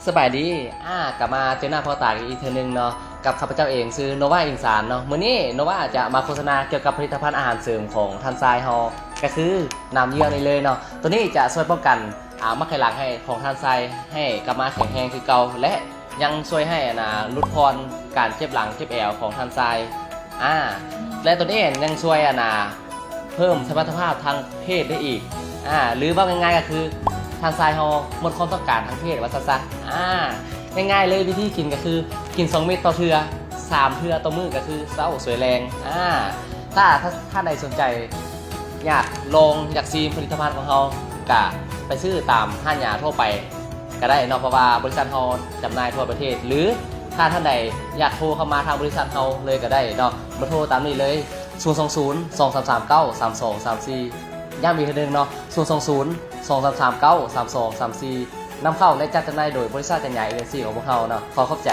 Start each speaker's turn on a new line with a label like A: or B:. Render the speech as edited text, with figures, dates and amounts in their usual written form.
A: สบายดีกลับมาเจอหน้าพ่อตาอีกเทอนึงเนาะกับข้าพเจ้าเองซื้อโนวาอินสารเนาะมื้อนี้โนวาจะมาโฆษณาเกี่ยวกับผลิตภัณฑ์อาหารเสริมของทันไซฮอก็คือน้ำเยื่อนี่เลยเนาะตัวนี้จะช่วยป้องกันมะไขหลังให้ของทันไซให้กลับมาแข็งแรงคือเก่าและยังช่วยให้ลดพรการเจ็บหลังเจ็บแอวของทันไซและตัวนี้ยังช่วยเพิ่มสมรรถภาพทางเพศได้อีกหรือว่าง่ายๆก็คือทางทรายฮอหมดความต้องการทางเพศว่าซะง่ายๆเลยวิธีกินก็คือกิน2เม็ดต่อเทื่อ3เทื่อต่อมื้อก็คือเศร้าสวยแรงถ้าใดสนใจอยากลองอยากซีมผลิตภัณฑ์ของเราก็ไปซื้อตามห้างยาทั่วไปก็ได้เนาะเพราะว่าบริษัทเราจำหน่ายทั่วประเทศหรือถ้าท่านใดอยากโทรเข้ามาทางบริษัทเราเลยก็ได้เนาะมาโทรตามนี้เลย020 2339 3234ย่างมีเพียงหนึ่งเนาะ020 2339 3234นำเข้าในจัดจำหน่ายโดยบริษัทใหญ่เอเจนซี่ของพวกเราเนาะขอขอบใจ